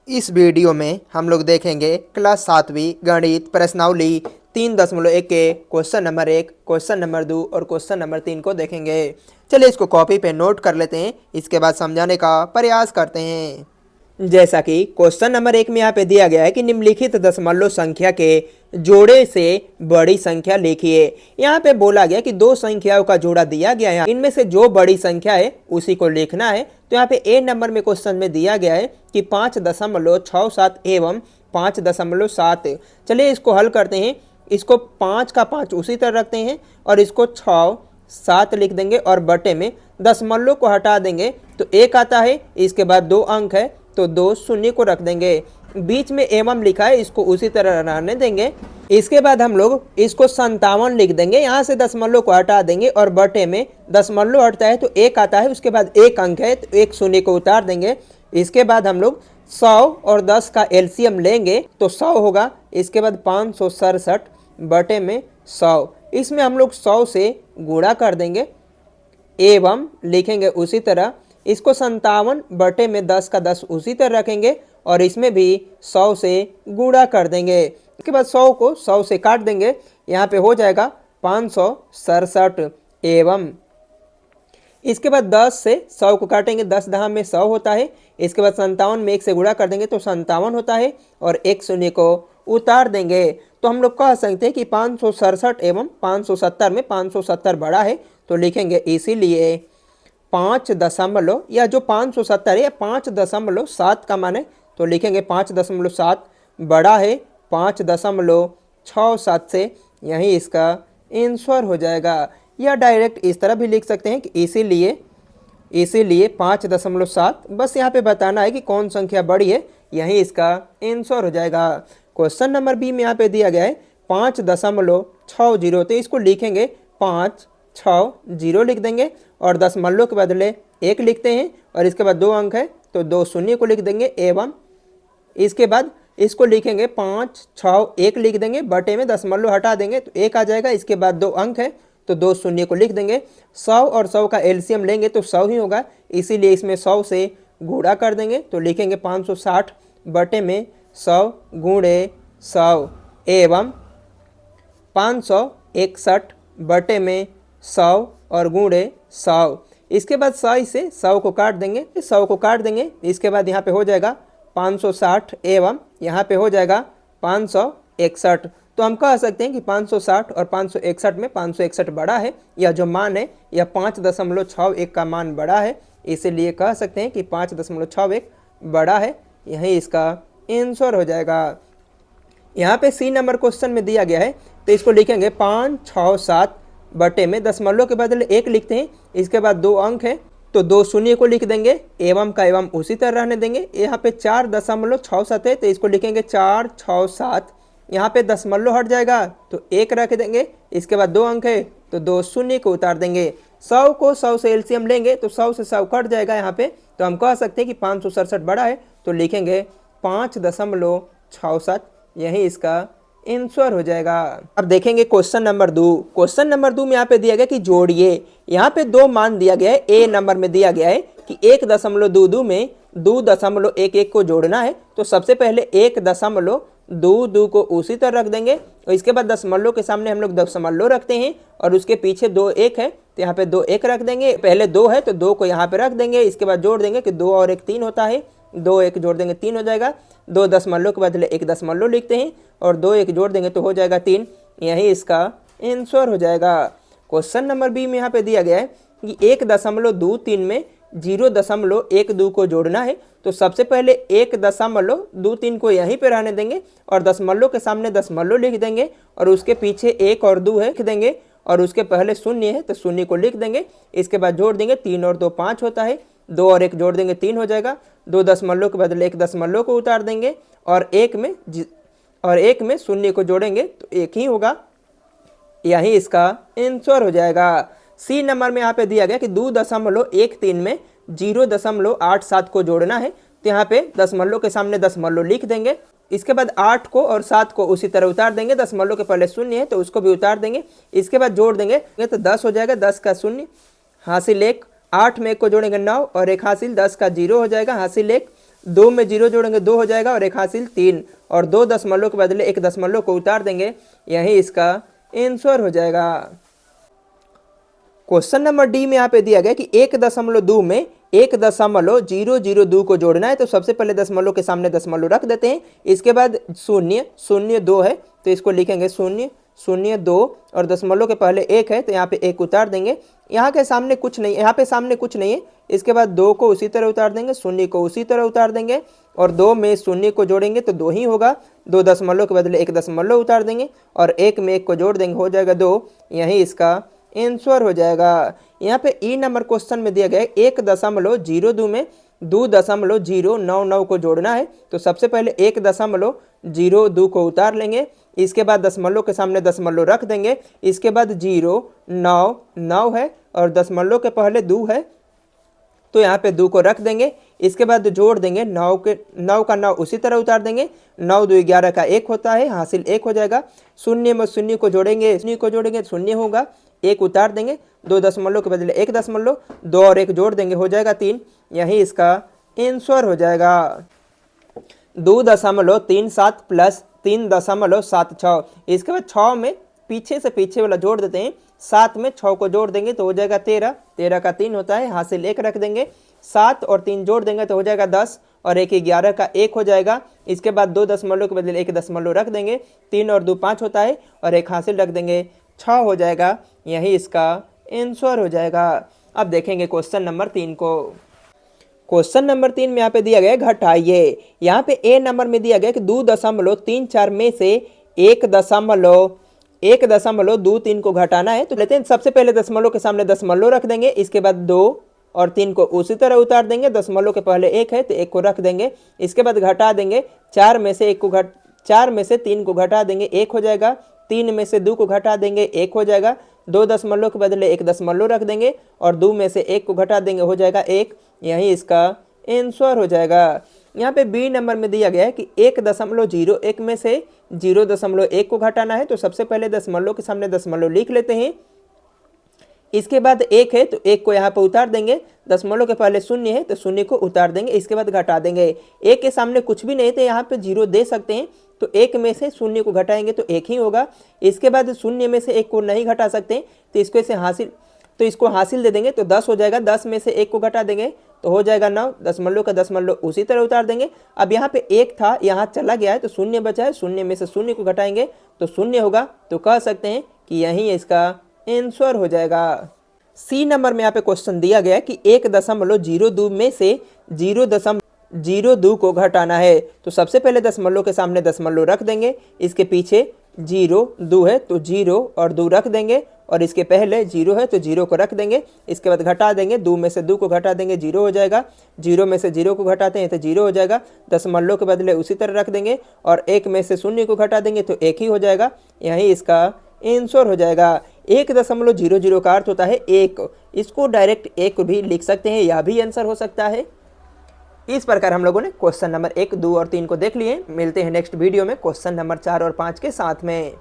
इस वीडियो में हम लोग देखेंगे क्लास 7वीं गणित प्रश्नावली 3.1 के क्वेश्चन नंबर 1, क्वेश्चन नंबर 2 और क्वेश्चन नंबर 3 को देखेंगे। चलिए इसको कॉपी पे नोट कर लेते हैं, इसके बाद समझाने का प्रयास करते हैं। जैसा कि क्वेश्चन नंबर 1 में यहाँ पे दिया गया है कि निम्नलिखित दशमलव संख्या के जोड़े से बड़ी संख्या लिखिए। यहाँ पे बोला गया कि दो संख्याओं का जोड़ा दिया गया है, इनमें से जो बड़ी संख्या है उसी को लिखना है। तो यहाँ पे ए नंबर में क्वेश्चन में दिया गया है कि 5.67 एवं 5.7। चलिए इसको हल करते हैं। इसको 5 का 5 उसी तरह रखते हैं और इसको 6 7 लिख देंगे और बटे में दशमलव को हटा देंगे तो 1 आता है। इसके बाद 2 अंक है तो 2 शून्य को रख देंगे। बीच में एवं लिखा है, इसको उसी तरह रहने देंगे। इसके बाद हम लोग इसको 57 लिख देंगे, यहाँ से दशमलव को हटा देंगे और बटे में दशमलव हटता है तो 1 आता है। उसके बाद 1 अंक है तो 1 शून्य को उतार देंगे। इसके बाद हम लोग 100 और 10 का एलसीएम लेंगे तो 100 होगा। इसके बाद 567 बटे में 100, इसमें हम लोग 100 से गुणा कर देंगे एवं लिखेंगे उसी तरह। इसको 57 बटे में 10 का 10 उसी तरह रखेंगे और इसमें भी 100 से गुणा कर देंगे। इसके बाद 100 को 100 से काट देंगे, यहाँ पे हो जाएगा 567 एवं इसके बाद 10 से 100 को काटेंगे, 10 दहा में 100 होता है। इसके बाद 57 में 1 से गुणा कर देंगे तो 57 होता है और 1 शून्य को उतार देंगे। तो हम लोग कह सकते हैं कि 567 एवं 570 में 570 बड़ा है तो लिखेंगे इसीलिए 5 दशमलव, या जो 570 है 5.7 का मान है तो लिखेंगे 5.7 बड़ा है 5.67 से, यही इसका आंसर हो जाएगा। या डायरेक्ट इस तरह भी लिख सकते हैं कि इसीलिए 5.7। बस यहाँ पे बताना है कि कौन संख्या बड़ी है, यही इसका आंसर हो जाएगा। क्वेश्चन नंबर बी में यहाँ पे दिया गया है 5.60, तो इसको लिखेंगे 560 लिख देंगे और दशमलव के बदले 1 लिखते हैं और इसके बाद 2 अंक है तो 2 शून्य को लिख देंगे एवं इसके बाद इसको लिखेंगे 561 लिख देंगे, बटे में दशमलव हटा देंगे तो 1 आ जाएगा। इसके बाद 2 अंक है तो 2 शून्य को लिख देंगे। 100 और 100 का एलसीएम लेंगे तो 100 ही होगा, इसीलिए इसमें 100 से गुणा कर देंगे तो लिखेंगे 560 बटे में 100 गुणे 100 एवं 561 बटे में 100 और गुणे 100। इसके बाद 100 से 100 को काट देंगे, 100 को काट देंगे। इसके बाद यहाँ पे हो जाएगा 560 एवं यहाँ पे हो जाएगा 561। तो हम कह सकते हैं कि 560 और 561 में 561 बड़ा है, या जो मान है यह 5.61 का मान बड़ा है, इसीलिए कह सकते हैं कि 5.61 बड़ा है, यही इसका आंसर हो जाएगा। यहाँ पे सी नंबर क्वेश्चन में दिया गया है तो इसको लिखेंगे 567 बटे में दशमलव के बदले 1 लिखते हैं। इसके बाद 2 अंक है तो 2 शून्य को लिख देंगे एवं का एवं उसी तरह रहने देंगे। यहाँ पे 4.67 है तो इसको लिखेंगे 467, यहाँ पे दशमलव हट जाएगा तो 1 रख देंगे। इसके बाद 2 अंक है तो 2 शून्य को उतार देंगे। 100 को 100 से एलसीएम लेंगे तो 100 से 100 कट जाएगा यहाँ पे, तो हम कह सकते हैं कि 567 बड़ा है तो लिखेंगे 5.67, यही इसका आंसर हो जाएगा। अब देखेंगे क्वेश्चन नंबर 2। क्वेश्चन नंबर 2 में यहाँ पे दिया गया कि जोड़िए। यहाँ पे 2 मान दिया गया है। ए नंबर में दिया गया है कि 1.22 में 2.11 को जोड़ना है तो सबसे पहले 1.22 को उसी तरह रख देंगे और इसके बाद दशमलव के सामने हम लोग दशमलव रखते हैं और उसके पीछे 2 1 है तो यहाँ पे 2 1 रख देंगे। पहले 2 है तो 2 को यहाँ पे रख देंगे। इसके बाद जोड़ देंगे कि 2 और 1 3 होता है, 2 1 जोड़ देंगे 3 हो जाएगा। 2 दशमलव के बदले 1 दशमलव लिखते हैं और 2 1 जोड़ देंगे तो हो जाएगा 3, यही इसका आंसर हो जाएगा। क्वेश्चन नंबर बी में यहाँ पे दिया गया है कि 1.23 में 0.12 को जोड़ना है तो सबसे पहले 1.23 को यहीं पे रहने देंगे और दशमलव के सामने दशमलव लिख देंगे और उसके पीछे 1 और 2 है लिख देंगे और उसके पहले शून्य है तो शून्य को लिख देंगे। इसके बाद जोड़ देंगे 3 और 2 5 होता है, 2 और 1 जोड़ देंगे 3 हो जाएगा। 2 दशमलव के बदले 1 दशमलव को उतार देंगे और 1 में शून्य को जोड़ेंगे तो 1 ही होगा, यही इसका आंसर हो जाएगा। सी नंबर में यहाँ पे दिया गया कि 2.13 में 0.87 को जोड़ना है तो यहाँ पे दशमलव के सामने दशमलव लिख देंगे। इसके बाद 8 को और 7 को उसी तरह उतार देंगे, दशमलव के पहले शून्य है तो उसको भी उतार देंगे। इसके बाद जोड़ देंगे तो 10 हो जाएगा, 10 का शून्य हासिल 1, 8 में 1 को जोड़ेंगे 9 और 1 हासिल, 10 का 0 हो जाएगा हासिल 1, दो में जीरो जोड़ेंगे 2 हो जाएगा और एक हासिल 3, और 2 दशमलव के बदले 1 दशमलव को उतार देंगे, यही इसका आंसर हो जाएगा। क्वेश्चन नंबर डी में यहाँ पे दिया गया कि 1.2 में 1.002 को जोड़ना है, तो सबसे पहले दशमलव के सामने दशमलव रख देते हैं। इसके बाद 0.02 है तो इसको लिखेंगे 0.02 और दशमलव के पहले 1 है तो यहाँ पे 1 उतार देंगे। यहाँ के सामने कुछ नहीं, यहाँ पे सामने कुछ नहीं है। इसके बाद 2 को उसी तरह उतार देंगे, 0 को उसी तरह उतार देंगे और 2 में 0 को जोड़ेंगे तो 2 ही होगा। 2 दशमलव के बदले 1 दशमलव उतार देंगे और 1 में 1 को जोड़ देंगे, हो जाएगा 2, यही इसका आंसर हो जाएगा। यहाँ पे ई नंबर क्वेश्चन में दिया गया है 1.02 में 2.099 को जोड़ना है, तो सबसे पहले 1.02 को उतार लेंगे। इसके बाद दशमलव के सामने दशमलव रख देंगे। इसके बाद 0 9 9 है और दशमलव के पहले 2 है तो यहाँ पे 2 को रख देंगे। इसके बाद जोड़ देंगे 9 का 9 उसी तरह उतार देंगे। 9 2 11 का 1 होता है, हासिल 1 हो जाएगा। 0 में 0 को जोड़ेंगे, 0 होगा, 1 उतार देंगे। 2 दशमलव के बदले 1 दशमलव, 2 और 1 जोड़ देंगे, हो जाएगा 3, यही इसका आंसर हो जाएगा। 2.37 प्लस 3.76, इसके बाद 6 में पीछे से पीछे वाला जोड़ देते हैं, 7 में 6 को जोड़ देंगे तो हो जाएगा 13, 13 का 3 होता है, हासिल 1 रख देंगे। 7 और 3 जोड़ देंगे तो हो जाएगा 10 और 1 11 का 1 हो जाएगा। इसके बाद 2 दशमलव के बदले 1 दशमलव रख देंगे, 3 और 2 5 होता है और 1 हासिल रख देंगे, 6 हो जाएगा, यही इसका आंसर हो जाएगा। अब देखेंगे क्वेश्चन नंबर 3 को। क्वेश्चन नंबर 3 में यहाँ पे दिया गया है घटाइए। यहाँ पे ए नंबर में दिया गया कि 2.34 में से 1.23 को घटाना है, तो लेते हैं सबसे पहले दशमलव के सामने दशमलव रख देंगे। इसके बाद 2 और 3 को उसी तरह उतार देंगे। दशमलव के पहले 1 है तो 1 को रख देंगे। इसके बाद घटा देंगे, 4 में से 3 को घटा देंगे, 1 हो जाएगा। 3 में से 2 को घटा देंगे, 1 हो जाएगा। 2 दशमलव के बदले 1 दशमलव रख देंगे और 2 में से 1 को घटा देंगे, हो जाएगा 1, यही इसका आंसर हो जाएगा। यहाँ पे बी नंबर में दिया गया है कि 1.01 में से 0.1 को घटाना है, तो सबसे पहले दशमलव के सामने दशमलव लिख लेते हैं। इसके बाद 1 है तो 1 को यहाँ पर उतार देंगे। दशमलव के पहले 0 है तो 0 को उतार देंगे। इसके बाद घटा देंगे। 1 के सामने कुछ भी नहीं तो यहाँ पे 0 दे सकते हैं, तो 1 में से 0 को घटाएंगे तो 1 ही होगा। इसके बाद 0 में से 1 को नहीं घटा सकते तो इसको हासिल दे देंगे तो 10 हो जाएगा। 10 में से 1 को घटा देंगे तो हो जाएगा 9। दशमलव का दशमलव उसी तरह उतार देंगे। अब यहाँ पे 1 था, यहाँ चला गया है तो 0 बचा है। 0 में से 0 को घटाएंगे तो 0 होगा, तो कह सकते हैं कि यही इसका आंसर हो जाएगा। सी नंबर में यहाँ पे क्वेश्चन दिया गया है कि 1.02 में से 0.02 को घटाना है, तो सबसे पहले दशमलव के सामने दशमलव रख देंगे। इसके पीछे 2 है तो 0 और 2 रख देंगे और इसके पहले 0 है तो 0 को रख देंगे। इसके बाद घटा देंगे, 2 में से 2 को घटा देंगे, 0 हो जाएगा। 0 में से 0 को घटाते हैं तो 0 हो जाएगा। दशमलव के बदले उसी तरह रख देंगे और 1 में से 0 को घटा देंगे तो 1 ही हो जाएगा, यही इसका आंसर हो जाएगा। 1.00 का अर्थ होता है 1, इसको डायरेक्ट 1 भी लिख सकते हैं, यह भी आंसर हो सकता है। इस प्रकार हम लोगों ने क्वेश्चन नंबर 1, 2 और 3 को देख लिए। मिलते हैं नेक्स्ट वीडियो में क्वेश्चन नंबर 4 और 5 के साथ में।